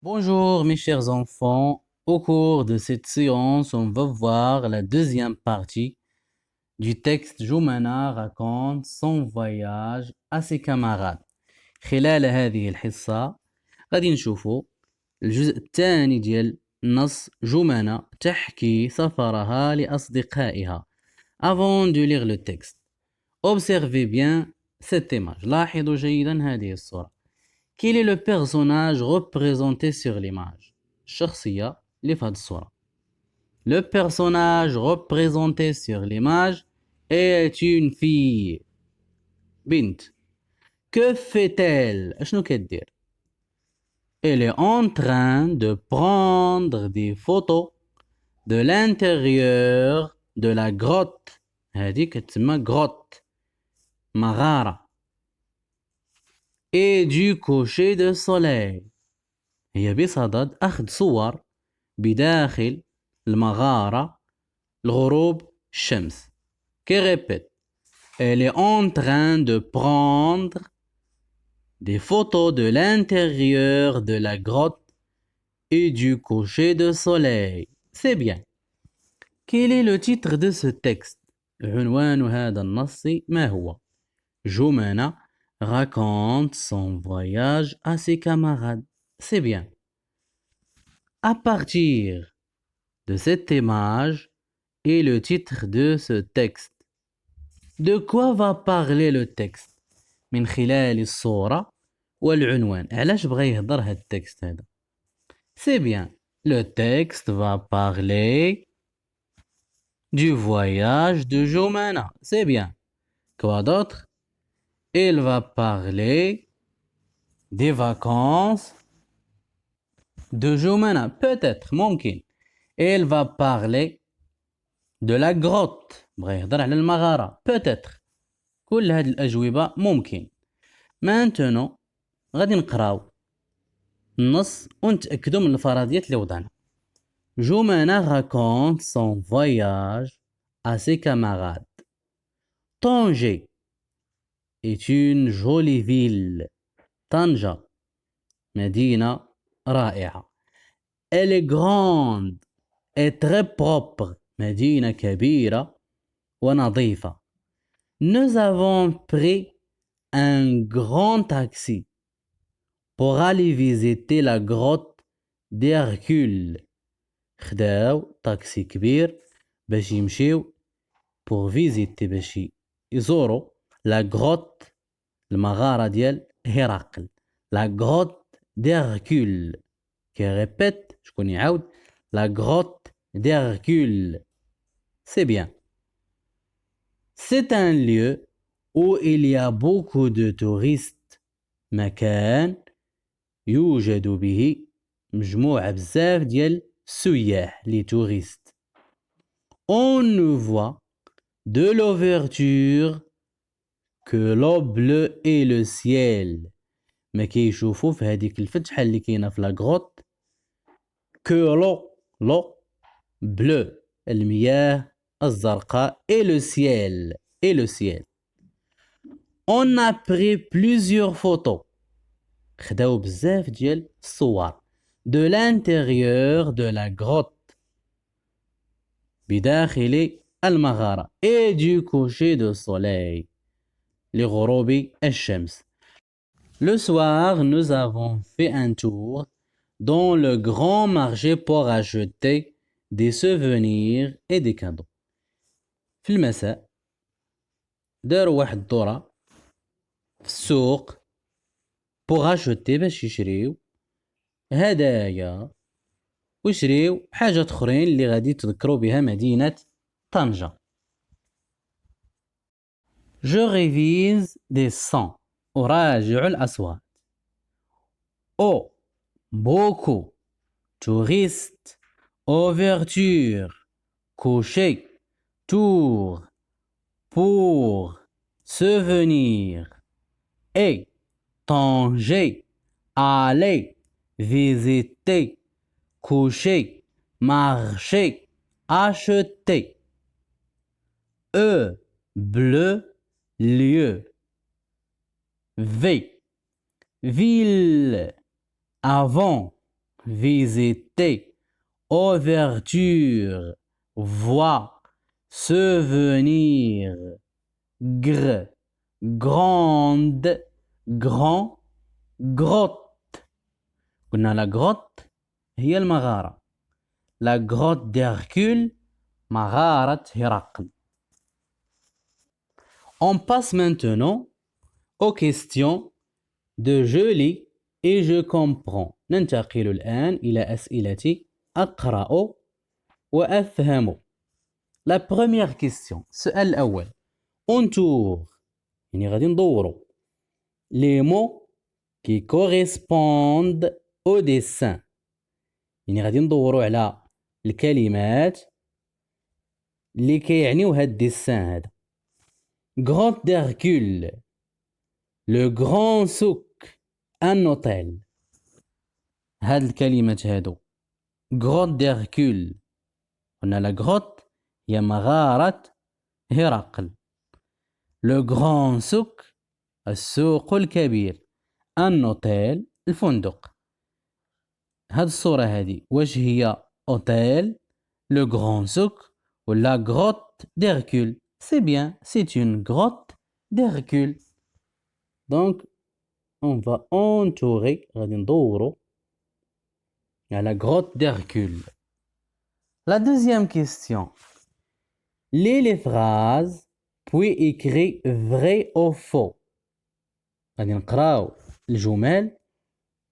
Bonjour mes chers enfants, au cours de cette séance, on va voir la deuxième partie du texte Joumana raconte son voyage à ses camarades. خلال هذه الحصة غادي نشوفوا الجزء الثاني ديال نص جمانة تحكي سفرها لأصدقائها. Avant de lire le texte, observez bien cette image. لاحظوا جيدا هذه الصورة. Quel est le personnage représenté sur l'image? الشخصية اللي في هذه الصورة. Le personnage représenté sur l'image est une fille. بنت. Que fait-elle? اشنو كدير؟ Elle est en train de prendre des photos de l'intérieur de la grotte. هذه كتسمى grotte. مغارة. Et du coucher de soleil. هي بصدد أخذ صور بداخل المغارة الغروب الشمس. Qui répète. Elle est en train de prendre des photos de l'intérieur de la grotte et du coucher de soleil. C'est bien. Quel est le titre de ce texte? عنوان هذا النص ما هو؟ جمانة raconte son voyage à ses camarades. C'est bien. À partir de cette image et le titre de ce texte. De quoi va parler le texte? من خلال الصورة والعنوان. علاش بغى يهضر هاد التكست هذا؟ C'est bien. Le texte va parler du voyage de Jomana. C'est bien. Quoi d'autre? Il va parler des vacances de Jomana. Peut-être, ممكن. Il va parler de la grotte. بغى يهضر على المغارة. Peut-être. كل هاد الأجوبة ممكن. Maintenant غادي نقراو النص ونتأكدوا من الفرضيات اللي وضعنا. Jomana raconte son voyage à ses camarades. Tanger est une jolie ville. طنجة مدينة رائعة. Elle est grande et très propre. مدينة كبيرة ونظيفة. Nous avons pris un grand taxi pour aller visiter la grotte d'Hercule. خداو طاكسي كبير باش يمشيو pour visiter باش يزوروا la grotte المغارة ديال هرقل. La grotte d'Hercule. Qui répète, شكون يعاود? La grotte d'Hercule. C'est bien. C'est un lieu où il y a beaucoup de touristes. مكان يوجد به مجموعة بزاف ديال السياح لي touristes. On ne voit de l'ouverture que l'eau bleue et le ciel. ما كيشوفوا في هذيك الفتحة اللي كاينة في لاغروت que l'eau bleue المياه الزرقاء et le ciel. On a pris plusieurs photos. خداو بزاف ديال الصور. De l'intérieur de la grotte. بداخل المغارة. Et du coucher de soleil. لغروب الشمس. Le soir, nous avons fait un tour dans le grand marché pour acheter des souvenirs et des cadeaux. في المساء داروا واحد الدورة في السوق pour acheter باش يشريو هدايا ويشريو حاجات اخرين اللي غادي تذكروا بها مدينة طنجة. Je révise des sons. أراجع الأصوات. Oh, beaucoup. Touriste. Ouverture. Coucher. Tour. Pour. Souvenir. Et. Tanger. Aller. Visiter. Coucher. Marcher. Acheter. E. Bleu. Lieu. V. Ville. Avant. visiter, ouverture, voir, se venir, gr, grande, grand, grotte. قلنا la grotte هي المغارة. La grotte d'Hercule, مغارة هرقل. On passe maintenant aux questions de je lis et je comprends. ننتقل الآن إلى أسئلة أقرأ وأفهم. La première question, السؤال الأول. On tourne, يعني غادي ندورو les mots qui correspondent au dessin. يعني غادي ندورو على الكلمات اللي كيعنيو هاد الديسان هذا. Grotte d'Hercule, le grand souk, un hôtel. هاد الكلمات هادو Grotte d'Hercule. قلنا لا grotte هي مغارة هرقل. Le grand souk السوق الكبير. Un hôtel الفندق. هاد الصورة هادي واش هي hôtel, le grand souk ou la grotte d'Hercule? C'est bien, c'est une grotte d'Hercule. Donc, on va entourer, غادي ندورو à la grotte d'Hercule. La deuxième question. Lis les phrases puis écris vrai ou faux. غادي نقراو الجمل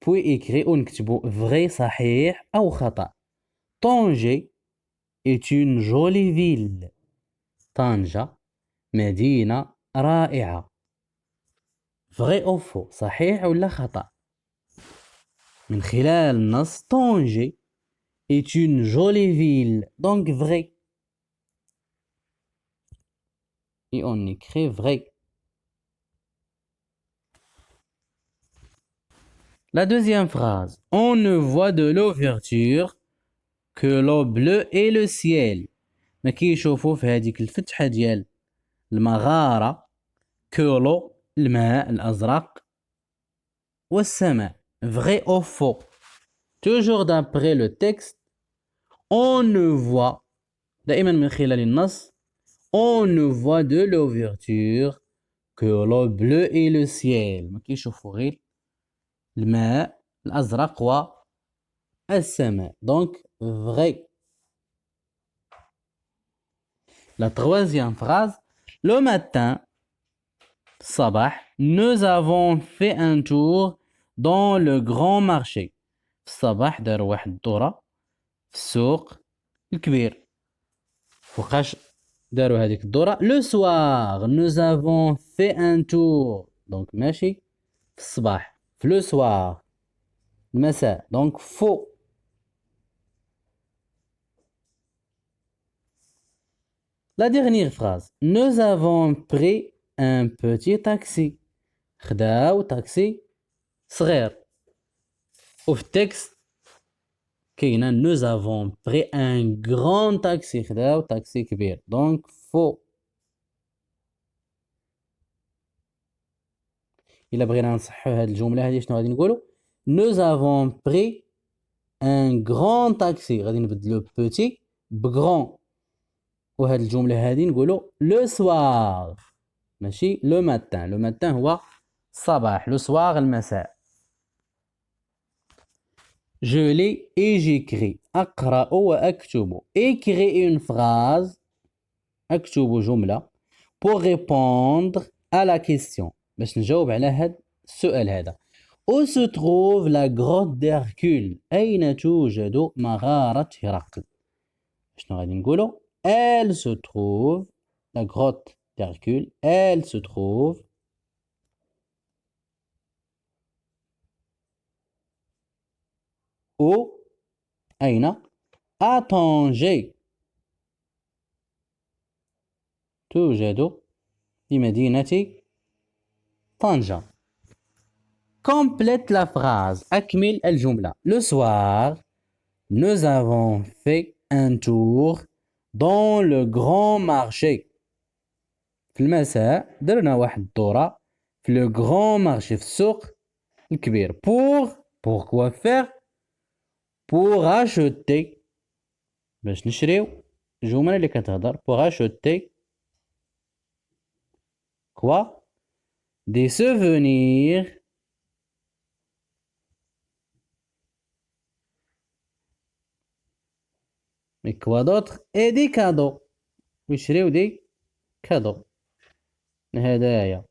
puis écris ونكتبو vrai صحيح أو خطأ. Tanger est une jolie ville. طنجة مدينة رائعة. vrai ou faux صحيح ولا خطأ. من خلال النص Tanger est une jolie ville. Donc vrai. Et on écrit vrai. La deuxième phrase. On ne voit de l'ouverture que l'eau bleue et le ciel. ما كيشوفوا في هذيك الفتحة ديال المغارة que l'eau الماء الأزرق والسماء. Vrai ou faux? Toujours d'après le texte, on ne voit دائما من خلال النص on ne voit de l'ouverture que l'eau bleue et le ciel. ما كيشوفوا غير الماء الأزرق والسماء. Donc vrai. La troisième phrase. Le matin, الصباح, nous avons fait un tour dans le grand marché. في الصباح داروا واحد الدورة في السوق الكبير. فوقاش داروا هذيك الدورة. Le soir, nous avons fait un tour. Donc ماشي في الصباح. في le soir. المساء. Donc faux. La dernière phrase. Nous avons pris un petit taxi. خداو تاكسي صغير. وفي التكست كاينه nous avons pris un grand taxi. خداو تاكسي كبير. Donc faux. إلا بغينا نصححو هاد الجملة هادي شنو غادي نقولو؟ Nous avons pris un grand taxi. غادي نبدلو petit بغران. وهاد الجملة هادي نقولو le soir ماشي le matin. le matin هو الصباح. le soir المساء. Je lis et j'écris. أقرأ وأكتب. Écris une phrase. أكتب جملة. Pour répondre à la question. باش نجاوب على هاد السؤال هذا. Où se trouve la grotte d'Hercule? أين توجد مغارة هرقل؟ شنو غادي نقولو؟ Elle se trouve, la grotte d'Hercule, elle se trouve où أين à Tanger. توجد في مدينة طنجة. Complète la phrase. أكمل الجملة. Le soir, nous avons fait un tour dans le grand marché. في المساء درنا واحد الدورة في le grand marché في السوق الكبير. Pour quoi faire? pour acheter باش نشريو الجمل اللي كتهضر pour acheter quoi des souvenirs mais quoi d'autre et des cadeaux ويشريو دي كادو هدايا